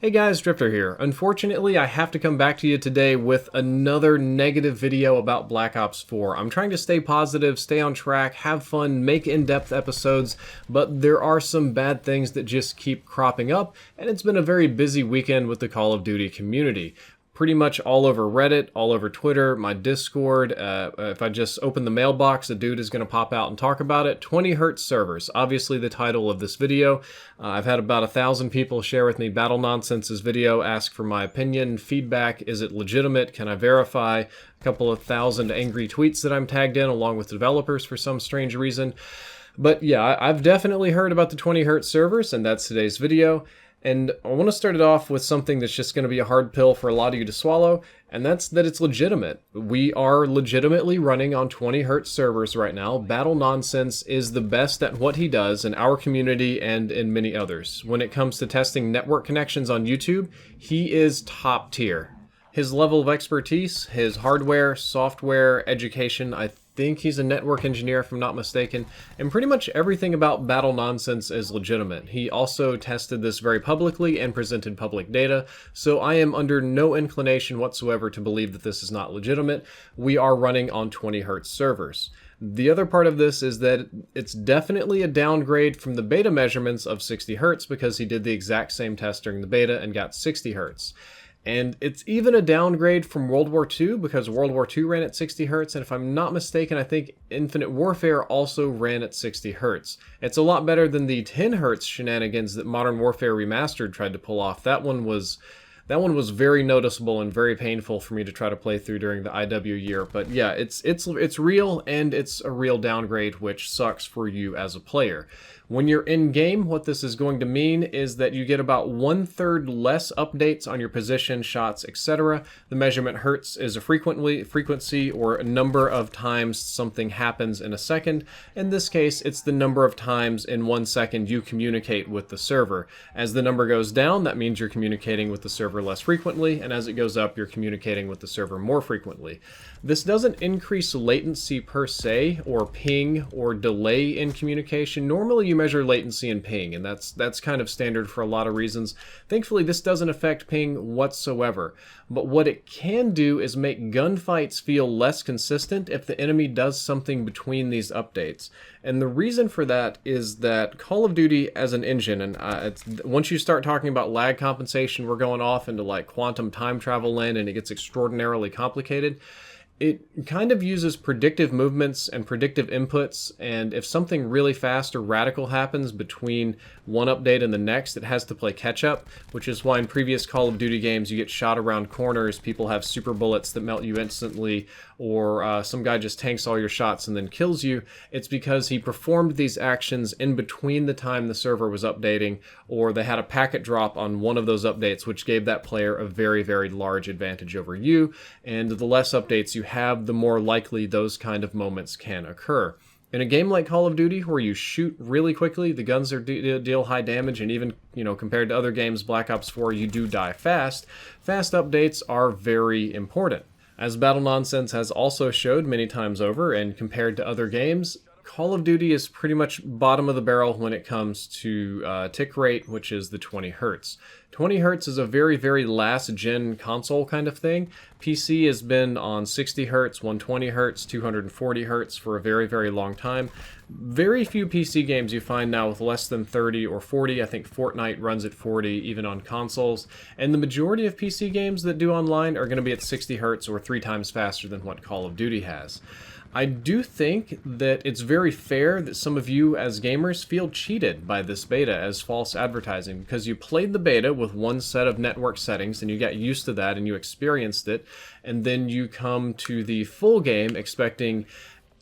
Hey guys, Drifter here. Unfortunately, I have to come back to you today with another negative video about Black Ops 4. I'm trying to stay positive, stay on track, have fun, make in-depth episodes, but there are some bad things that just keep cropping up, and it's been a very busy weekend with the Call of Duty community. Pretty much all over Reddit, all over Twitter, my Discord. If I just open the mailbox, a dude is going to pop out and talk about it. 20 Hertz servers, obviously the title of this video. I've had about 1,000 people share with me Battlenonsense's video, ask for my opinion, feedback, is it legitimate, can I verify? A couple of thousand angry tweets that I'm tagged in along with developers for some strange reason. But yeah, I've definitely heard about the 20 Hertz servers, and that's today's video. And I want to start it off with something that's just going to be a hard pill for a lot of you to swallow, and that's that it's legitimate. We are legitimately running on 20 Hertz servers right now. Battlenonsense is the best at what he does in our community and in many others. When it comes to testing network connections on YouTube, he is top tier. His level of expertise, his hardware, software, education, I think he's a network engineer if I'm not mistaken, and pretty much everything about Battlenonsense is legitimate. He also tested this very publicly and presented public data, so I am under no inclination whatsoever to believe that this is not legitimate. We are running on 20 Hertz servers. The other part of this is that it's definitely a downgrade from the beta measurements of 60 Hertz because he did the exact same test during the beta and got 60 Hertz. And it's even a downgrade from World War II because World War II ran at 60 Hertz, and if I'm not mistaken, I think Infinite Warfare also ran at 60 Hertz. It's a lot better than the 10 Hertz shenanigans that Modern Warfare Remastered tried to pull off. That one was very noticeable and very painful for me to try to play through during the IW year. But yeah, it's real, and it's a real downgrade, which sucks for you as a player. When you're in-game, what this is going to mean is that you get about 1/3 less updates on your position, shots, etc. The measurement hertz is a frequency or a number of times something happens in a second. In this case, it's the number of times in 1 second you communicate with the server. As the number goes down, that means you're communicating with the server less frequently, and as it goes up, you're communicating with the server more frequently. This doesn't increase latency per se, or ping, or delay in communication. Normally you measure latency and ping, and that's kind of standard for a lot of reasons. Thankfully, this doesn't affect ping whatsoever. But what it can do is make gunfights feel less consistent if the enemy does something between these updates. And the reason for that is that Call of Duty as an engine, and once you start talking about lag compensation, we're going off into like quantum time travel land, and it gets extraordinarily complicated. It kind of uses predictive movements and predictive inputs, and if something really fast or radical happens between one update and the next, it has to play catch-up, which is why in previous Call of Duty games you get shot around corners, people have super bullets that melt you instantly, or some guy just tanks all your shots and then kills you. It's because he performed these actions in between the time the server was updating, or they had a packet drop on one of those updates, which gave that player a very, very large advantage over you, and the less updates you have, the more likely those kind of moments can occur. In a game like Call of Duty, where you shoot really quickly, the guns are deal high damage, and even, compared to other games, Black Ops 4, you do die fast. Fast updates are very important. As Battlenonsense has also showed many times over, and compared to other games, Call of Duty is pretty much bottom of the barrel when it comes to tick rate, which is the 20 Hertz. 20 Hertz is a very, very last-gen console kind of thing. PC has been on 60 Hertz, 120 Hertz, 240 Hertz for a very, very long time. Very few PC games you find now with less than 30 or 40. I think Fortnite runs at 40 even on consoles. And the majority of PC games that do online are going to be at 60 Hertz or 3 times faster than what Call of Duty has. I do think that it's very fair that some of you as gamers feel cheated by this beta as false advertising, because you played the beta with one set of network settings and you got used to that and you experienced it, and then you come to the full game expecting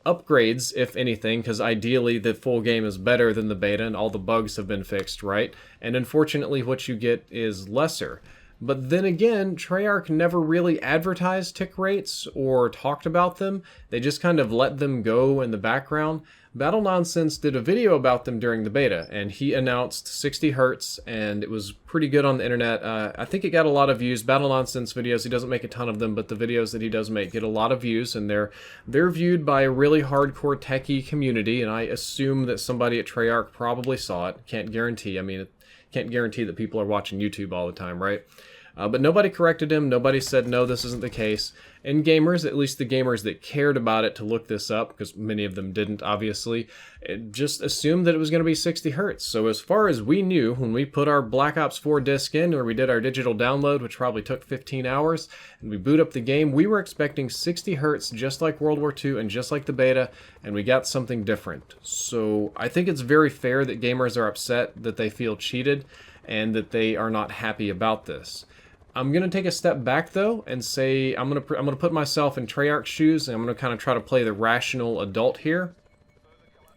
upgrades, if anything, because ideally the full game is better than the beta and all the bugs have been fixed, right? And unfortunately what you get is lesser. But then again, Treyarch never really advertised tick rates or talked about them. They just kind of let them go in the background. Battlenonsense did a video about them during the beta, and he announced 60 Hertz, and it was pretty good on the internet. I think it got a lot of views. Battlenonsense videos, he doesn't make a ton of them, but the videos that he does make get a lot of views, and they're viewed by a really hardcore techie community, and I assume that somebody at Treyarch probably saw it. Can't guarantee. I mean, Can't guarantee that people are watching YouTube all the time, right? But nobody corrected him. Nobody said, no, this isn't the case. And gamers, at least the gamers that cared about it to look this up, because many of them didn't, obviously, just assumed that it was going to be 60 hertz. So as far as we knew, when we put our Black Ops 4 disc in, or we did our digital download, which probably took 15 hours, and we boot up the game, we were expecting 60 hertz just like World War II and just like the beta, and we got something different. So I think it's very fair that gamers are upset, that they feel cheated, and that they are not happy about this. I'm going to take a step back, though, and say I'm going to put myself in Treyarch's shoes, and I'm going to kind of try to play the rational adult here.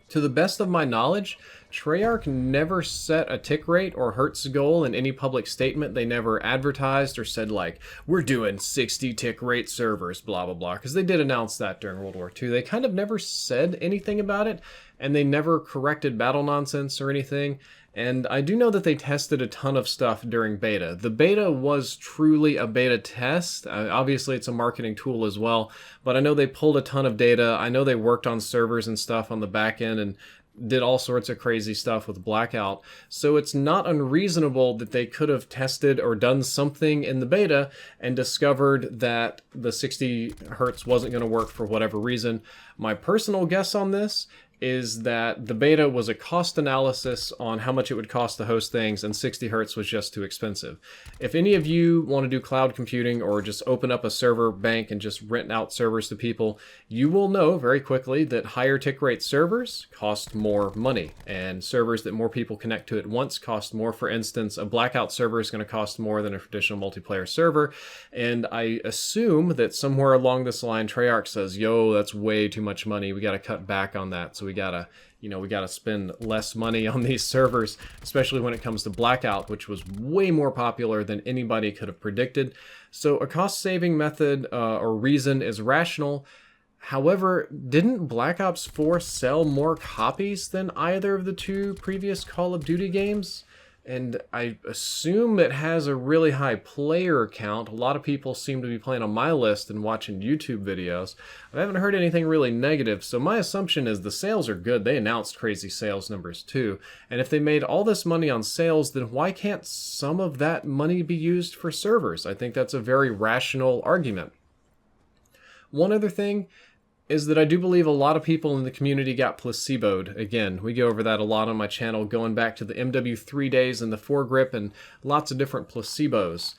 To the best of my knowledge, Treyarch never set a tick rate or hertz goal in any public statement. They never advertised or said, like, we're doing 60 tick rate servers, blah, blah, blah, because they did announce that during World War II. They kind of never said anything about it, and they never corrected Battlenonsense or anything. And I do know that they tested a ton of stuff during beta. The beta was truly a beta test. Obviously, it's a marketing tool as well, but I know they pulled a ton of data. I know they worked on servers and stuff on the back end and did all sorts of crazy stuff with Blackout. So it's not unreasonable that they could have tested or done something in the beta and discovered that the 60 hertz wasn't going to work for whatever reason. My personal guess on this is that the beta was a cost analysis on how much it would cost to host things, and 60 hertz was just too expensive. If any of you want to do cloud computing or just open up a server bank and just rent out servers to people, you will know very quickly that higher tick rate servers cost more money, and servers that more people connect to at once cost more. For instance, a Blackout server is going to cost more than a traditional multiplayer server, and I assume that somewhere along this line, Treyarch says, yo, that's way too much money, we got to cut back on that. So we gotta spend less money on these servers, especially when it comes to Blackout, which was way more popular than anybody could have predicted. So a cost-saving method or reason is rational. However, didn't Black Ops 4 sell more copies than either of the two previous Call of Duty games? And I assume it has a really high player count. A lot of people seem to be playing on my list and watching YouTube videos. I haven't heard anything really negative, so my assumption is the sales are good. They announced crazy sales numbers too. And if they made all this money on sales, then why can't some of that money be used for servers? I think that's a very rational argument. One other thing is that I do believe a lot of people in the community got placeboed. Again, we go over that a lot on my channel, going back to the MW3 days and the foregrip and lots of different placebos.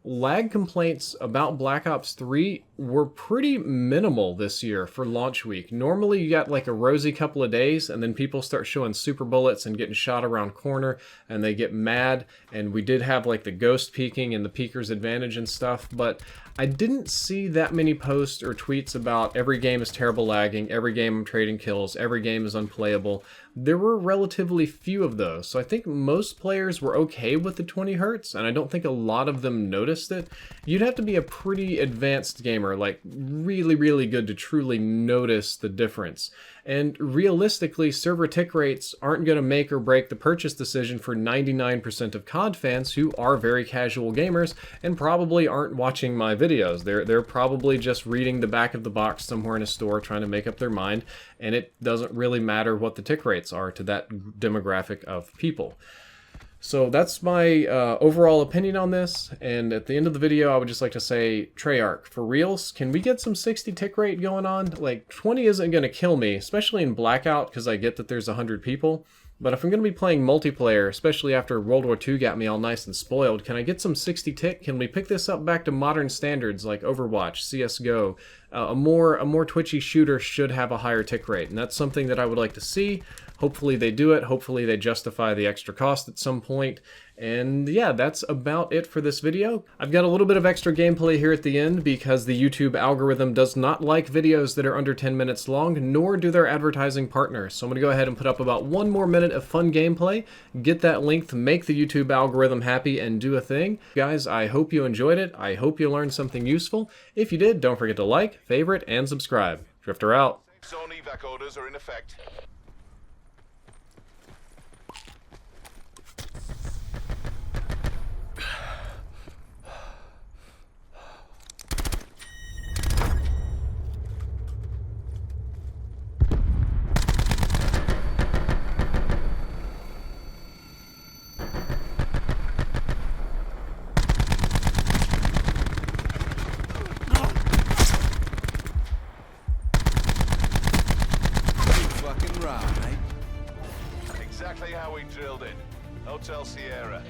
Lag complaints about Black Ops 3 were pretty minimal this year for launch week. Normally you got like a rosy couple of days and then people start showing super bullets and getting shot around corner and they get mad, and we did have like the ghost peeking and the peeker's advantage and stuff, but I didn't see that many posts or tweets about every game is terrible lagging, every game I'm trading kills, every game is unplayable. There were relatively few of those, so I think most players were okay with the 20 hertz, and I don't think a lot of them noticed it. You'd have to be a pretty advanced gamer, like really, really good to truly notice the difference. And realistically, server tick rates aren't going to make or break the purchase decision for 99% of COD fans who are very casual gamers and probably aren't watching my videos. They're probably just reading the back of the box somewhere in a store trying to make up their mind, and it doesn't really matter what the tick rates are to that demographic of people. So that's my overall opinion on this, and at the end of the video I would just like to say, Treyarch, for reals, can we get some 60 tick rate going on? Like, 20 isn't going to kill me, especially in Blackout, because I get that there's 100 people, but if I'm going to be playing multiplayer, especially after World War II got me all nice and spoiled, can I get some 60 tick? Can we pick this up back to modern standards like Overwatch, CSGO? A more twitchy shooter should have a higher tick rate, and that's something that I would like to see. Hopefully they do it. Hopefully they justify the extra cost at some point. And yeah, that's about it for this video. I've got a little bit of extra gameplay here at the end because the YouTube algorithm does not like videos that are under 10 minutes long, nor do their advertising partners. So I'm going to go ahead and put up about 1 more minute of fun gameplay, get that length, make the YouTube algorithm happy, and do a thing. Guys, I hope you enjoyed it. I hope you learned something useful. If you did, don't forget to like, favorite, and subscribe. Drifter out. Zone evac orders are in effect. right. Exactly how we drilled it. Hotel Sierra.